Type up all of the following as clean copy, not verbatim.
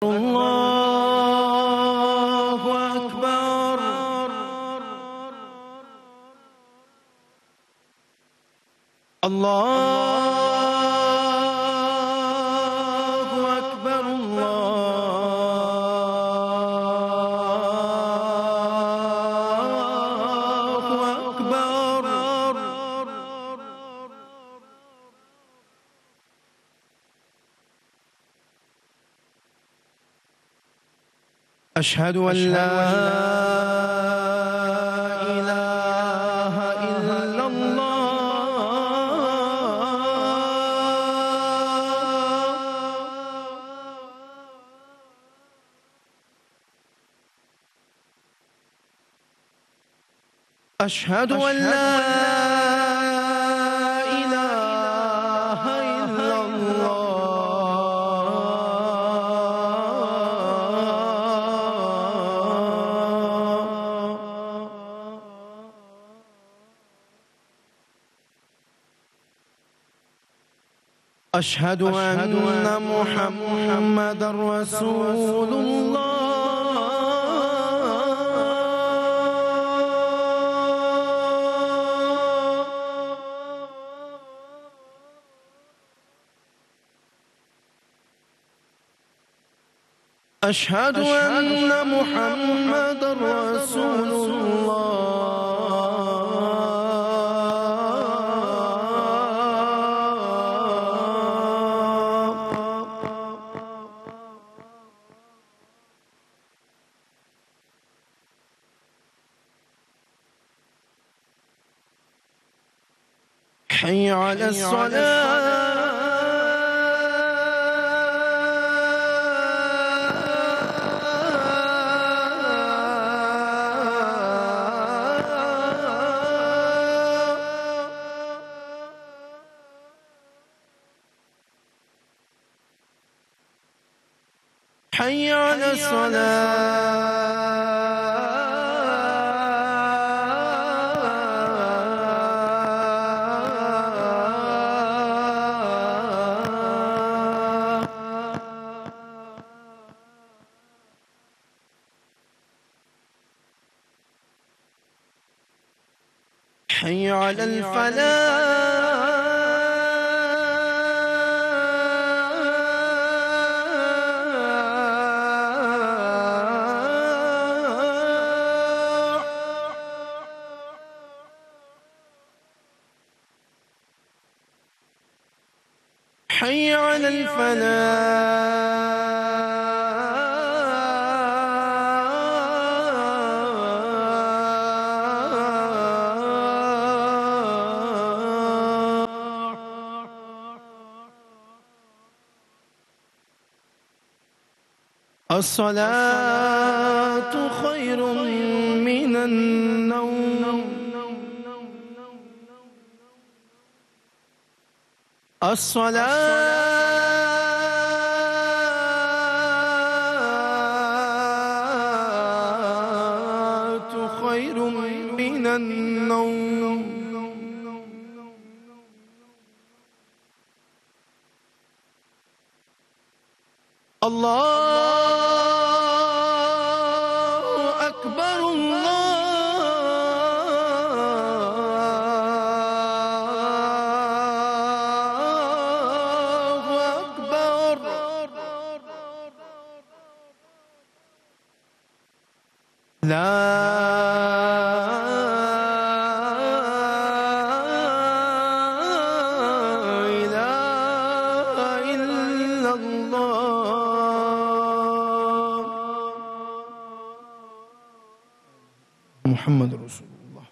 الله أكبر. الله أكبر. الله أكبر. أشهد أن لا إله إلا الله. أشهد أن لا إله إلا أشهد أن محمدًا رسول الله. أشهد أن محمدًا رسول الله. حي على الصلاة. حي على حي على الفلاح. حي على الصلاة خير من النوم. الصلاة خير من النوم. الله أكبر. الله أكبر. لا إله إلا الله. محمد رسول الله.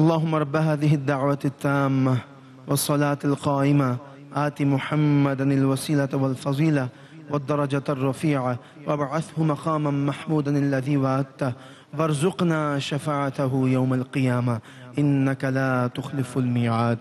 اللهم رب هذه الدعوة التامة والصلاة القائمة آت محمدا الوسيلة والفضيلة والدرجة الرفيعة وابعثه مقاما محمودا الذي وعدته وارزقنا شفاعته يوم القيامة إنك لا تخلف الميعاد.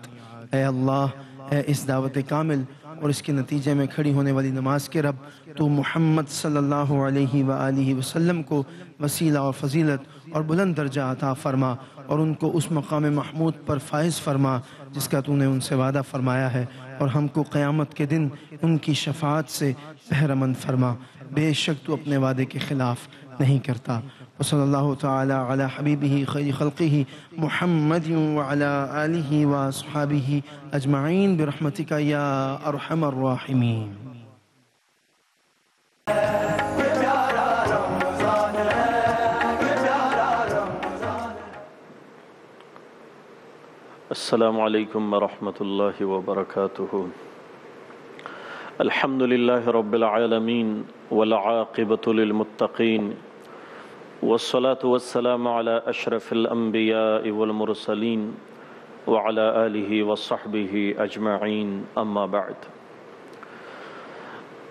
اے اللہ، اے اس دعوت کامل اور اس کے نتیجے میں کھڑی ہونے والی نماز کے رب تو محمد صلی اللہ علیہ وآلہ وسلم کو وسیلہ اور فضیلت اور بلند درجہ عطا فرما، اور ان کو اس مقام محمود پر فائز فرما جس کا تو نے ان سے وعدہ فرمایا ہے، اور ہم کو قیامت کے دن ان کی شفاعت سے بہرمند فرما، بے شک تو اپنے وعدے کے خلاف نہیں کرتا۔ وصلی اللہ تعالی علی حبیبہ خیر خلقہ محمد وعلی آلہ واصحابہ اجمعین برحمتک یا ارحم الراحمین۔ السلام علیکم ورحمۃ اللہ وبرکاتہ۔ الحمد للہ رب العالمین والعاقبۃ للمتقین والصلاة والسلام علی اشرف الانبیاء والمرسلین وعلی آلہ وصحبہ اجمعین، اما بعد۔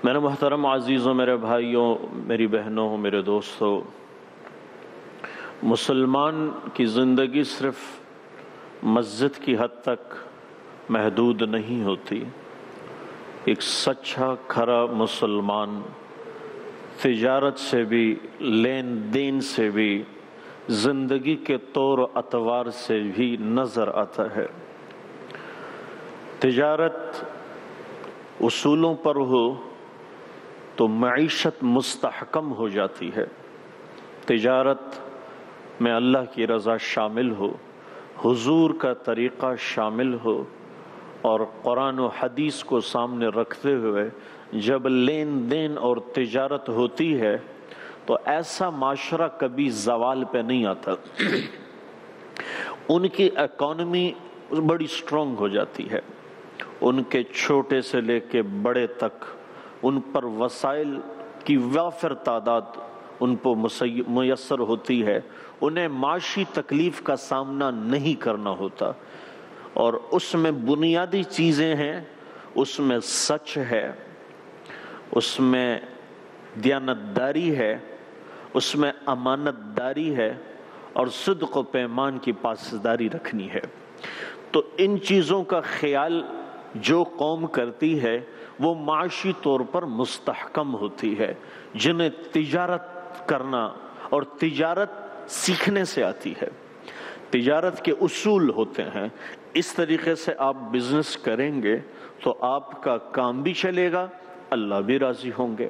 میرے محترم عزیزوں، میرے بھائیوں، میری بہنوں، میرے دوستوں، مسلمان کی زندگی صرف مسجد کی حد تک محدود نہیں ہوتی۔ ایک سچا کھرا مسلمان تجارت سے بھی، لین دین سے بھی، زندگی کے طور و اطوار سے بھی نظر آتا ہے۔ تجارت اصولوں پر ہو تو معیشت مستحکم ہو جاتی ہے، تجارت میں اللہ کی رضا شامل ہو، حضور کا طریقہ شامل ہو، اور قرآن و حدیث کو سامنے رکھتے ہوئے جب لین دین اور تجارت ہوتی ہے تو ایسا معاشرہ کبھی زوال پہ نہیں آتا۔ ان کی اکانومی بڑی سٹرونگ ہو جاتی ہے، ان کے چھوٹے سے لے کے بڑے تک ان پر وسائل کی وافر تعداد ان کو میسر ہوتی ہے، انہیں معاشی تکلیف کا سامنا نہیں کرنا ہوتا، اور اس میں بنیادی چیزیں ہیں، اس میں سچ ہے، اس میں دیانتداری ہے، اس میں امانت داری ہے، اور صدق و پیمان کی پاسداری رکھنی ہے۔ تو ان چیزوں کا خیال جو قوم کرتی ہے وہ معاشی طور پر مستحکم ہوتی ہے، جنہیں تجارت کرنا اور تجارت سیکھنے سے آتی ہے۔ تجارت کے اصول ہوتے ہیں، اس طریقے سے آپ بزنس کریں گے تو آپ کا کام بھی چلے گا، اللہ بھی راضی ہوں گے۔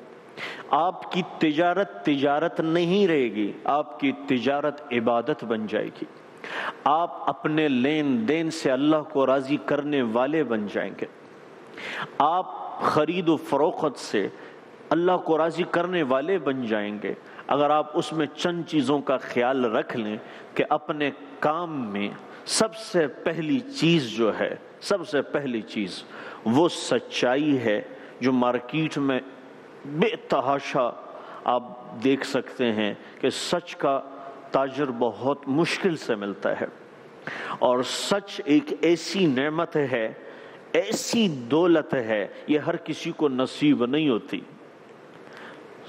آپ کی تجارت تجارت نہیں رہے گی، آپ کی تجارت عبادت بن جائے گی، آپ اپنے لین دین سے اللہ کو راضی کرنے والے بن جائیں گے، آپ خرید و فروخت سے اللہ کو راضی کرنے والے بن جائیں گے اگر آپ اس میں چند چیزوں کا خیال رکھ لیں کہ اپنے کام میں سب سے پہلی چیز جو ہے، سب سے پہلی چیز وہ سچائی ہے، جو مارکیٹ میں بے تحاشا آپ دیکھ سکتے ہیں کہ سچ کا تاجر بہت مشکل سے ملتا ہے، اور سچ ایک ایسی نعمت ہے، ایسی دولت ہے، یہ ہر کسی کو نصیب نہیں ہوتی۔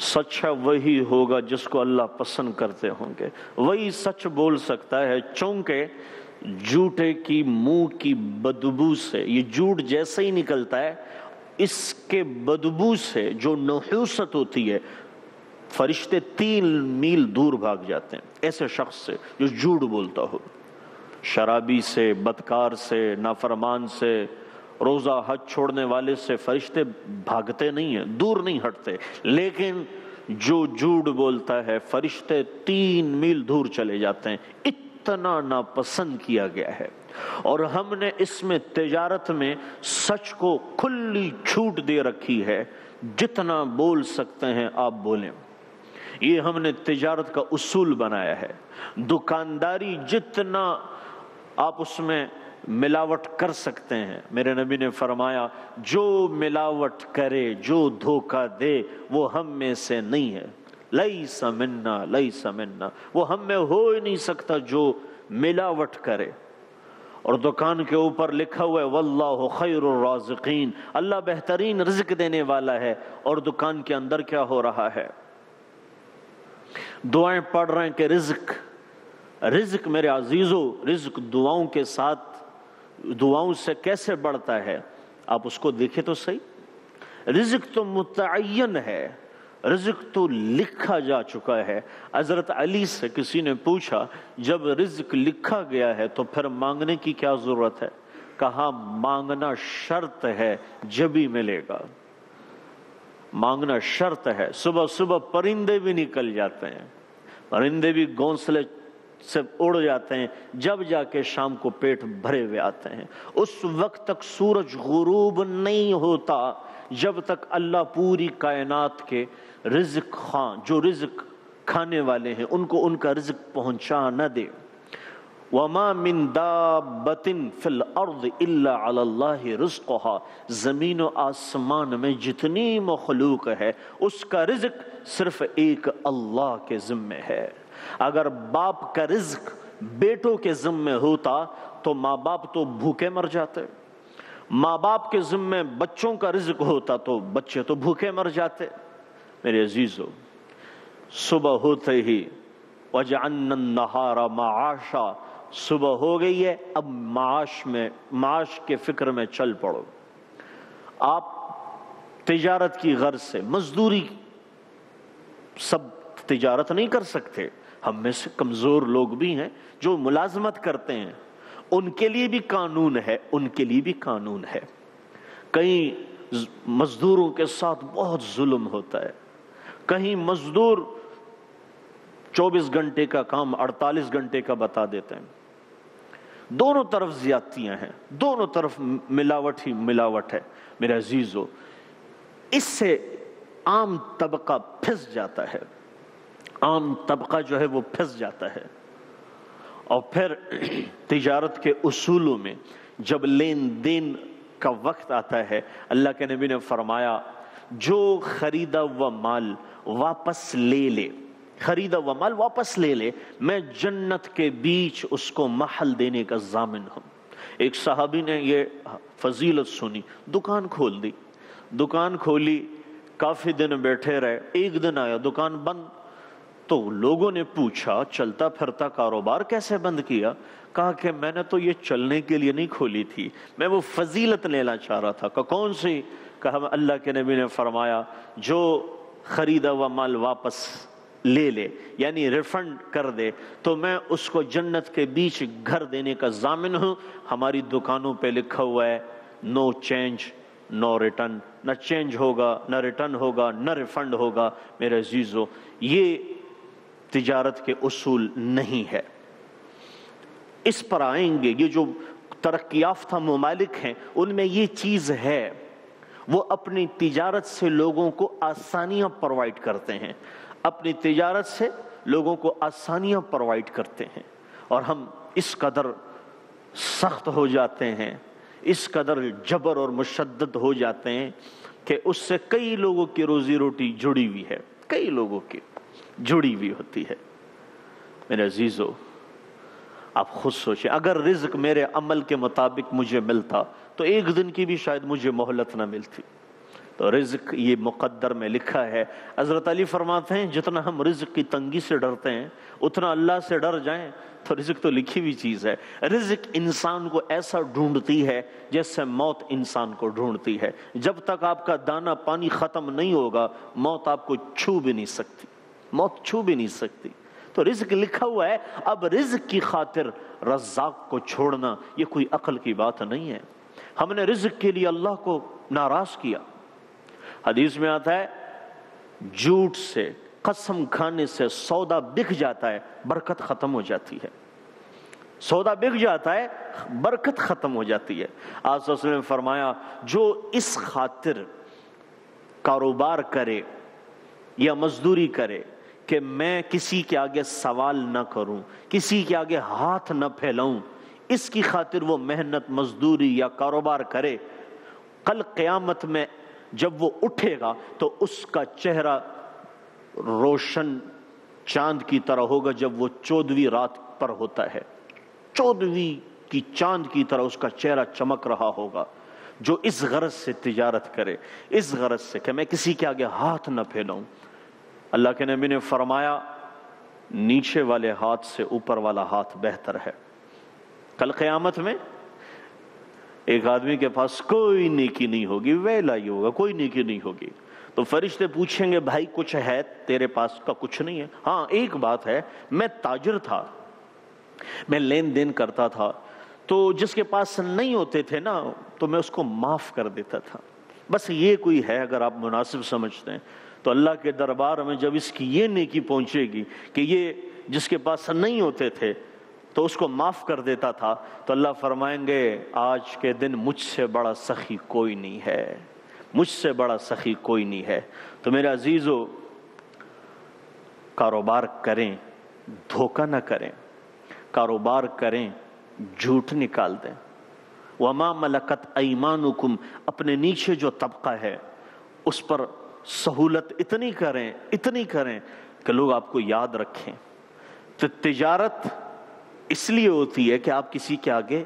سچا وہی ہوگا جس کو اللہ پسند کرتے ہوں گے، وہی سچ بول سکتا ہے، چونکہ جھوٹے کی منہ کی بدبو سے، یہ جھوٹ جیسے ہی نکلتا ہے اس کے بدبو سے جو نحوست ہوتی ہے، فرشتے 3 میل دور بھاگ جاتے ہیں ایسے شخص سے جو جھوٹ بولتا ہو۔ شرابی سے، بدکار سے، نافرمان سے، روزہ حج چھوڑنے والے سے فرشتے بھاگتے نہیں ہیں، دور نہیں ہٹتے، لیکن جو جھوٹ بولتا ہے فرشتے 3 میل دور چلے جاتے ہیں، اتنا ناپسند کیا گیا ہے۔ اور ہم نے اس میں تجارت میں سچ کو کھلی چھوٹ دے رکھی ہے، جتنا بول سکتے ہیں آپ بولیں، یہ ہم نے تجارت کا اصول بنایا ہے۔ دکانداری جتنا آپ اس میں ملاوٹ کر سکتے ہیں، میرے نبی نے فرمایا جو ملاوٹ کرے، جو دھوکہ دے، وہ ہم میں سے نہیں ہے، لیس منا لیس منا، وہ ہم میں ہو ہی نہیں سکتا جو ملاوٹ کرے۔ اور دکان کے اوپر لکھا ہوا ہے واللہ خیر الرازقین، اللہ بہترین رزق دینے والا ہے، اور دکان کے اندر کیا ہو رہا ہے؟ دعائیں پڑھ رہے ہیں کہ رزق میرے عزیزو، رزق دعاؤں کے ساتھ، دعاؤں سے کیسے بڑھتا ہے؟ آپ اس کو دیکھیں تو صحیح۔ رزق تو متعین ہے، رزق تو لکھا جا چکا ہے۔ حضرت علی سے کسی نے پوچھا جب رزق لکھا گیا ہے تو پھر مانگنے کی کیا ضرورت ہے؟ کہا مانگنا شرط ہے جبھی ملے گا، مانگنا شرط ہے۔ صبح صبح پرندے بھی نکل جاتے ہیں، پرندے بھی گھونسلے سے اڑ جاتے ہیں، جب جا کے شام کو پیٹ بھرے ہوئے آتے ہیں۔ اس وقت تک سورج غروب نہیں ہوتا جب تک اللہ پوری کائنات کے رزق خواں، جو رزق کھانے والے ہیں، ان کو ان کا رزق پہنچا نہ دے۔ وَمَا مِن دَابَّةٍ فِي الْأَرْضِ إِلَّا عَلَى اللَّهِ رِزْقُهَا، زمین و آسمان میں جتنی مخلوق ہے اس کا رزق صرف ایک اللہ کے ذمے ہے۔ اگر باپ کا رزق بیٹوں کے ذمے ہوتا تو ماں باپ تو بھوکے مر جاتے، ماں باپ کے ذمے بچوں کا رزق ہوتا تو بچے تو بھوکے مر جاتے۔ میرے عزیزو، صبح ہوتے ہی وَجَعَلْنَا النَّهَارَ مَعَاشًا، صبح ہو گئی ہے، اب معاش کے فکر میں چل پڑو۔ آپ تجارت کی غرض سے، مزدوری، سب تجارت نہیں کر سکتے، ہم میں سے کمزور لوگ بھی ہیں جو ملازمت کرتے ہیں، ان کے لیے بھی قانون ہے، ان کے لیے بھی قانون ہے۔ کئی مزدوروں کے ساتھ بہت ظلم ہوتا ہے، کہیں مزدور 24 گھنٹے کا کام 48 گھنٹے کا بتا دیتے ہیں۔ دونوں طرف زیادتیاں ہیں، دونوں طرف ملاوٹ ہی ملاوٹ ہے۔ میرے عزیزو، اس سے عام طبقہ پھنس جاتا ہے، عام طبقہ جو ہے وہ پھنس جاتا ہے۔ اور پھر تجارت کے اصولوں میں جب لین دین کا وقت آتا ہے، اللہ کے نبی نے فرمایا جو خریدا ہوا مال واپس لے لے، خریدا ہوا مال واپس لے لے، میں جنت کے بیچ اس کو محل دینے کا ضامن ہوں۔ ایک صحابی نے یہ فضیلت سنی، دکان کھول دی، دکان کھولی، کافی دن بیٹھے رہے، ایک دن آیا دکان بند، تو لوگوں نے پوچھا چلتا پھرتا کاروبار کیسے بند کیا؟ کہا کہ میں نے تو یہ چلنے کے لیے نہیں کھولی تھی، میں وہ فضیلت لینا چاہ رہا تھا۔ کہ کون سی؟ کہا اللہ کے نبی نے فرمایا جو خریدا ہوا مال واپس لے لے، یعنی ریفنڈ کر دے، تو میں اس کو جنت کے بیچ گھر دینے کا ضامن ہوں۔ ہماری دکانوں پہ لکھا ہوا ہے نو چینج نو ریٹرن، نہ چینج ہوگا، نہ ریٹرن ہوگا، نہ ریفنڈ ہوگا۔ میرے عزیزو، یہ تجارت کے اصول نہیں ہے۔ اس پر آئیں گے، یہ جو ترقی یافتہ ممالک ہیں ان میں یہ چیز ہے، وہ اپنی تجارت سے لوگوں کو آسانیاں پرووائڈ کرتے ہیں، اپنی تجارت سے لوگوں کو آسانیاں پرووائڈ کرتے ہیں، اور ہم اس قدر سخت ہو جاتے ہیں، اس قدر جبر اور مشدد ہو جاتے ہیں کہ اس سے کئی لوگوں کی روزی روٹی جڑی ہوئی ہے، کئی لوگوں کی جڑی ہوئی ہوتی ہے۔ میرے عزیزو، آپ خود سوچیں، اگر رزق میرے عمل کے مطابق مجھے ملتا تو ایک دن کی بھی شاید مجھے مہلت نہ ملتی۔ تو رزق یہ مقدر میں لکھا ہے۔ حضرت علی فرماتے ہیں جتنا ہم رزق کی تنگی سے ڈرتے ہیں اتنا اللہ سے ڈر جائیں تو رزق تو لکھی ہوئی چیز ہے۔ رزق انسان کو ایسا ڈھونڈتی ہے جیسے موت انسان کو ڈھونڈتی ہے۔ جب تک آپ کا دانا پانی ختم نہیں ہوگا موت آپ کو چھو بھی نہیں سکتی، موت چھو بھی نہیں سکتی۔ تو رزق لکھا ہوا ہے، اب رزق کی خاطر رزاق کو چھوڑنا یہ کوئی عقل کی بات نہیں ہے۔ ہم نے رزق کے لیے اللہ کو ناراض کیا۔ حدیث میں آتا ہے جھوٹ سے، قسم کھانے سے سودا بک جاتا ہے، برکت ختم ہو جاتی ہے۔ سودا بک جاتا ہے، برکت ختم ہو جاتی ہے۔ آپ صلی اللہ علیہ وسلم نے فرمایا جو اس خاطر کاروبار کرے یا مزدوری کرے کہ میں کسی کے آگے سوال نہ کروں، کسی کے آگے ہاتھ نہ پھیلاؤں، اس کی خاطر وہ محنت مزدوری یا کاروبار کرے، کل قیامت میں جب وہ اٹھے گا تو اس کا چہرہ روشن چاند کی طرح ہوگا جب وہ 14ویں رات پر ہوتا ہے، 14ویں کی چاند کی طرح اس کا چہرہ چمک رہا ہوگا۔ جو اس غرض سے تجارت کرے، اس غرض سے کہ میں کسی کے آگے ہاتھ نہ پھیلاؤں، اللہ کے نبی نے فرمایا نیچے والے ہاتھ سے اوپر والا ہاتھ بہتر ہے۔ کل قیامت میں ایک آدمی کے پاس کوئی نیکی نہیں ہوگی، ویلا ہی ہوگا، کوئی نیکی نہیں ہوگی، تو فرشتے پوچھیں گے بھائی کچھ ہے تیرے پاس؟ کا کچھ نہیں ہے۔ ہاں ایک بات ہے، میں تاجر تھا، میں لین دین کرتا تھا، تو جس کے پاس نہیں ہوتے تھے نا تو میں اس کو معاف کر دیتا تھا، بس یہ کوئی ہے اگر آپ مناسب سمجھتے ہیں تو اللہ کے دربار میں جب اس کی یہ نیکی پہنچے گی کہ یہ جس کے پاس نہیں ہوتے تھے تو اس کو معاف کر دیتا تھا، تو اللہ فرمائیں گے آج کے دن مجھ سے بڑا سخی کوئی نہیں ہے، مجھ سے بڑا سخی کوئی نہیں ہے۔ تو میرے عزیزو، کاروبار کریں، دھوکہ نہ کریں، کاروبار کریں، جھوٹ نکال دیں۔ وَمَا مَلَكَتْ أَيْمَانُكُمْ، اپنے نیچے جو طبقہ ہے اس پر سہولت اتنی کریں کہ لوگ آپ کو یاد رکھیں۔ تو تجارت اس لیے ہوتی ہے کہ آپ کسی کے آگے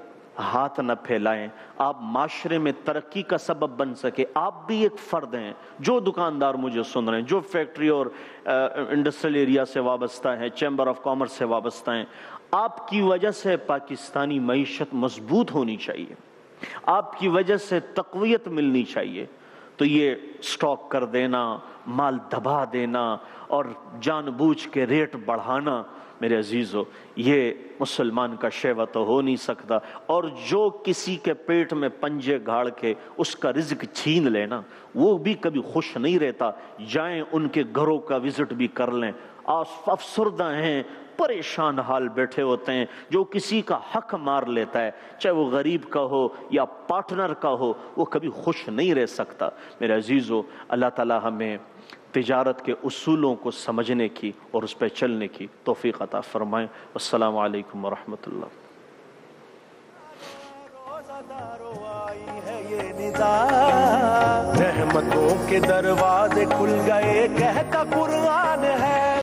ہاتھ نہ پھیلائیں، آپ معاشرے میں ترقی کا سبب بن سکے۔ آپ بھی ایک فرد ہیں، جو دکاندار مجھے سن رہے ہیں، جو فیکٹری اور انڈسٹریل ایریا سے وابستہ ہیں، چیمبر آف کامرس سے وابستہ ہیں، آپ کی وجہ سے پاکستانی معیشت مضبوط ہونی چاہیے، آپ کی وجہ سے تقویت ملنی چاہیے۔ تو یہ سٹاک کر دینا، مال دبا دینا اور جان بوجھ کے ریٹ بڑھانا، میرے عزیزو، یہ مسلمان کا شیوہ تو ہو نہیں سکتا۔ اور جو کسی کے پیٹ میں پنجے گھاڑ کے اس کا رزق چھین لینا، وہ بھی کبھی خوش نہیں رہتا۔ جائیں ان کے گھروں کا وزٹ بھی کر لیں، افسردہ ہیں، پریشان حال بیٹھے ہوتے ہیں۔ جو کسی کا حق مار لیتا ہے، چاہے وہ غریب کا ہو یا پارٹنر کا ہو، وہ کبھی خوش نہیں رہ سکتا۔ میرے عزیزو، اللہ تعالی ہمیں تجارت کے اصولوں کو سمجھنے کی اور اس پہ چلنے کی توفیق عطا فرمائیں۔ السلام علیکم ورحمۃ اللہ۔ رحمتوں کے دروازے کھل گئے کہتا قرآن ہے،